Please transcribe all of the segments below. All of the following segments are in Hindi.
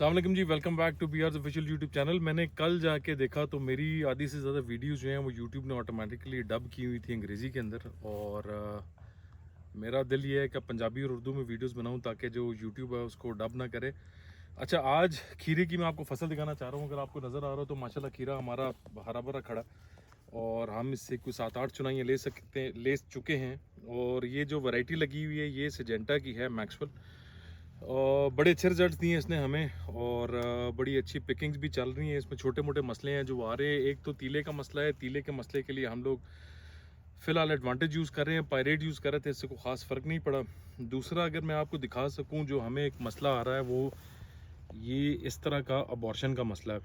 अस्सलाम वालेकुम जी, welcome back to BR's official YouTube channel. मैंने कल जाके देखा तो मेरी आधी से ज़्यादा वीडियोस जो हैं वो यूट्यूब ने ऑटोमेटिकली डब की हुई थी अंग्रेज़ी के अंदर। और मेरा दिल ये है कि पंजाबी और उर्दू में वीडियोस बनाऊं ताकि जो यूट्यूब है उसको डब ना करे। अच्छा, आज खीरे की मैं आपको फसल दिखाना चाह रहा हूँ। अगर आपको नज़र आ रहा हो तो माशाल्लाह खीरा हमारा हरा भरा खड़ा, और हम इससे कुछ 7-8 चुनाइयाँ ले चुके हैं। और ये जो वैरायटी लगी हुई है ये सिजेंटा की है, मैक्सवेल। और बड़े अच्छे रिजल्ट दिए इसने हमें, और बड़ी अच्छी पिकिंग्स भी चल रही हैं। इसमें छोटे मोटे मसले हैं जो आ रहे हैं। एक तो तीले का मसला है। तीले के मसले के लिए हम लोग फ़िलहाल एडवांटेज यूज़ कर रहे हैं, पायरेट यूज़ कर रहे थे, इससे कोई ख़ास फ़र्क नहीं पड़ा। दूसरा, अगर मैं आपको दिखा सकूं जो हमें एक मसला आ रहा है वो ये इस तरह का अबॉर्शन का मसला है।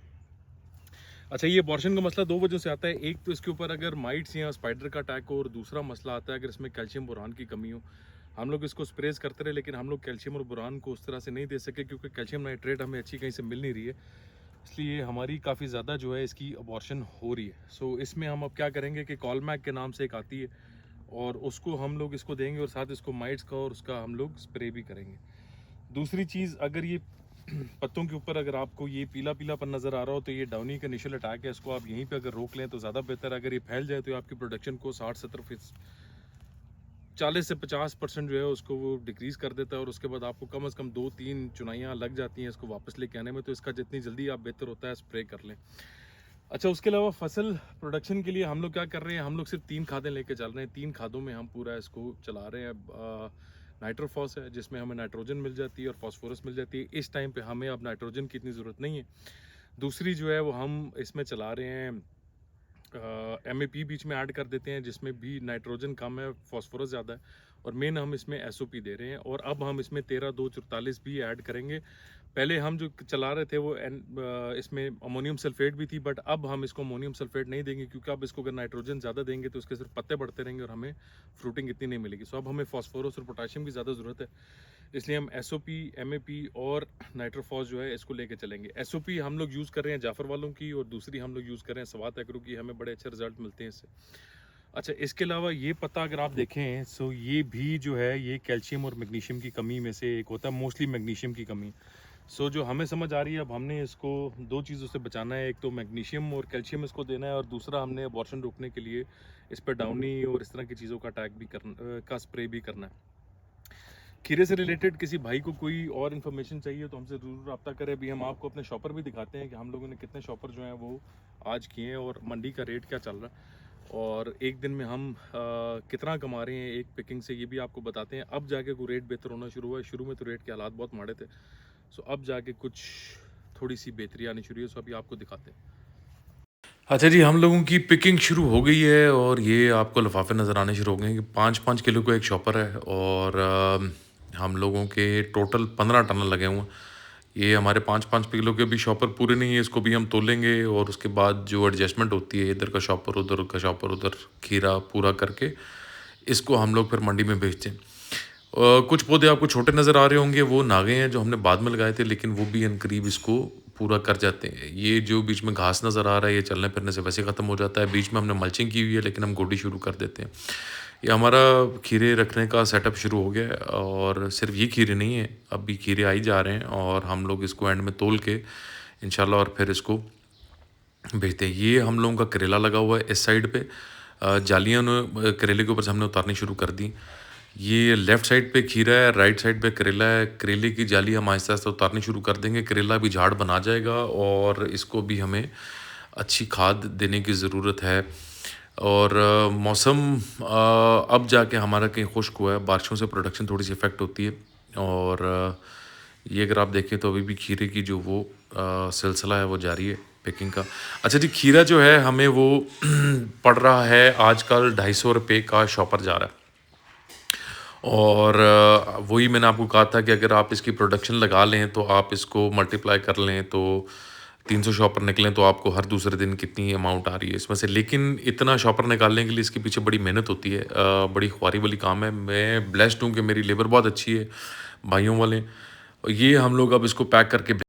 अच्छा, ये अबॉर्शन का मसला दो वजह से आता है। एक तो इसके ऊपर अगर माइट्स या स्पाइडर का अटैक हो, और दूसरा मसला आता है अगर इसमें कैल्शियम बोरान की कमी हो। हम लोग इसको स्प्रेज करते रहे लेकिन हम लोग कैल्शियम और बोरान को उस तरह से नहीं दे सके क्योंकि कैल्शियम नाइट्रेट हमें अच्छी कहीं से मिल नहीं रही है। इसलिए हमारी काफ़ी ज़्यादा जो है इसकी अबॉर्शन हो रही है। सो इसमें हम अब क्या करेंगे कि कॉलमैक के नाम से एक आती है, और उसको हम लोग इसको देंगे और साथ इसको माइट्स का और उसका हम लोग स्प्रे भी करेंगे। दूसरी चीज़, अगर ये पत्तों के ऊपर अगर आपको ये पीला पीलापन नज़र आ रहा हो तो ये डाउनी का इनिशियल अटैक है। इसको आप यहीं पे अगर रोक लें तो ज़्यादा बेहतर है। अगर ये फैल जाए तो आपकी प्रोडक्शन को 60-70%, 40 से 50% जो है उसको वो डिक्रीज़ कर देता है, और उसके बाद आपको कम से कम 2-3 चुनाइयाँ लग जाती हैं इसको वापस लेके आने में। तो इसका जितनी जल्दी आप बेहतर होता है स्प्रे कर लें। अच्छा, उसके अलावा फसल प्रोडक्शन के लिए हम लोग क्या कर रहे हैं, हम लोग सिर्फ 3 खादें लेके चल रहे हैं। 3 खादों में हम पूरा इसको चला रहे हैं। नाइट्रोफॉस है जिसमें हमें नाइट्रोजन मिल जाती है और फास्फोरस मिल जाती है। इस टाइम पे हमें अब नाइट्रोजन की इतनी ज़रूरत नहीं है। दूसरी जो है वो हम इसमें चला रहे हैं, एमएपी बीच में ऐड कर देते हैं जिसमें भी नाइट्रोजन कम है, फास्फोरस ज़्यादा है। और मेन हम इसमें एसओपी दे रहे हैं, और अब हम इसमें 13-2-44 भी ऐड करेंगे। पहले हम जो चला रहे थे वो इसमें अमोनियम सल्फेट भी थी, बट अब हम इसको अमोनियम सल्फेट नहीं देंगे क्योंकि अब इसको अगर नाइट्रोजन ज़्यादा देंगे तो उसके सिर्फ पत्ते बढ़ते रहेंगे और हमें फ्रूटिंग इतनी नहीं मिलेगी। सो अब हमें फास्फोरस और पोटाशियम की ज़्यादा ज़रूरत है, इसलिए हम एसओपी, एमएपी और नाइट्रोफॉस जो है इसको लेके चलेंगे। एसओपी हम लोग यूज़ कर रहे हैं जाफर वालों की, और दूसरी हम लोग यूज़ कर रहे हैं स्वात एग्रो की। हमें बड़े अच्छे रिजल्ट मिलते हैं इससे। अच्छा, इसके अलावा ये पत्ता अगर आप देखें सो ये भी जो है ये कैल्शियम और मैग्नीशियम की कमी में से एक होता है, मोस्टली मैग्नीशियम की कमी। सो जो हमें समझ आ रही है, अब हमने इसको 2 चीज़ों से बचाना है। एक तो मैग्नीशियम और कैल्शियम इसको देना है, और दूसरा हमने अबॉर्शन रोकने के लिए इस पर डाउनी और इस तरह की चीज़ों का अटैक भी करना का स्प्रे भी करना है। खीरे से रिलेटेड किसी भाई को कोई और इन्फॉर्मेशन चाहिए तो हमसे ज़रूर रब्ता करें। अभी हम आपको अपने शॉपर भी दिखाते हैं कि हम लोगों ने कितने शॉपर जो हैं वो आज किए हैं, और मंडी का रेट क्या चल रहा है, और एक दिन में हम कितना कमा रहे हैं एक पिकिंग से, ये भी आपको बताते हैं। अब जाके कोई रेट बेहतर होना शुरू हुआ है। शुरू में तो रेट के हालात बहुत माड़े थे। सो अब जाके कुछ थोड़ी सी बेहतरी आनी शुरू है। सो अभी आपको दिखाते हैं। अच्छा जी, हम लोगों की पिकिंग शुरू हो गई है, और ये आपको लिफाफे नज़र आने शुरू हो गए हैं कि 5-5 किलो का एक शॉपर है, और हम लोगों के टोटल 15 टन लगे हुए हैं। ये हमारे 5-5 किलो के भी शॉपर पूरे नहीं है, इसको भी हम तोलेंगे, और उसके बाद जो एडजस्टमेंट होती है इधर का शॉपर उधर खीरा पूरा करके इसको हम लोग फिर मंडी में भेजते हैं। कुछ पौधे आपको छोटे नज़र आ रहे होंगे, वो नागे हैं जो हमने बाद में लगाए थे, लेकिन वो भी अनकरीब इसको पूरा कर जाते हैं। ये जो बीच में घास नज़र आ रहा है ये चलने फिरने से वैसे ख़त्म हो जाता है। बीच में हमने मल्चिंग की हुई है लेकिन हम गोडी शुरू कर देते हैं। ये हमारा खीरे रखने का सेटअप शुरू हो गया है, और सिर्फ ये खीरे नहीं है, अब भी खीरे आई जा रहे हैं, और हम लोग इसको एंड में तोल के इंशाल्लाह और फिर इसको भेजते हैं। ये हम लोगों का करेला लगा हुआ है इस साइड पे। जालियाँ करेले के ऊपर से हमने उतारनी शुरू कर दी। ये लेफ़्ट साइड पे खीरा है, राइट साइड पे करेला है। करेले की जाली हम आहिस्ता-आहिस्ता उतारनी शुरू कर देंगे। करेला भी झाड़ बना जाएगा, और इसको भी हमें अच्छी खाद देने की ज़रूरत है। और मौसम अब जाके हमारा कहीं खुश्क हुआ है, बारिशों से प्रोडक्शन थोड़ी-सी इफ़ेक्ट होती है। और ये अगर आप देखें तो अभी भी खीरे की जो वो सिलसिला है वो जारी है पैकिंग का। अच्छा जी, खीरा जो है हमें वो पड़ रहा है आजकल ₹250 का शॉपर जा रहा है। और वही मैंने आपको कहा था कि अगर आप इसकी प्रोडक्शन लगा लें तो आप इसको मल्टीप्लाई कर लें तो 300 शॉपर निकलें तो आपको हर दूसरे दिन कितनी अमाउंट आ रही है इसमें से। लेकिन इतना शॉपर निकालने के लिए इसके पीछे बड़ी मेहनत होती है, बड़ी ख्वारी वाली काम है। मैं ब्लेस्ड हूँ कि मेरी लेबर बहुत अच्छी है, भाइयों वाले। ये हम लोग अब इसको पैक करके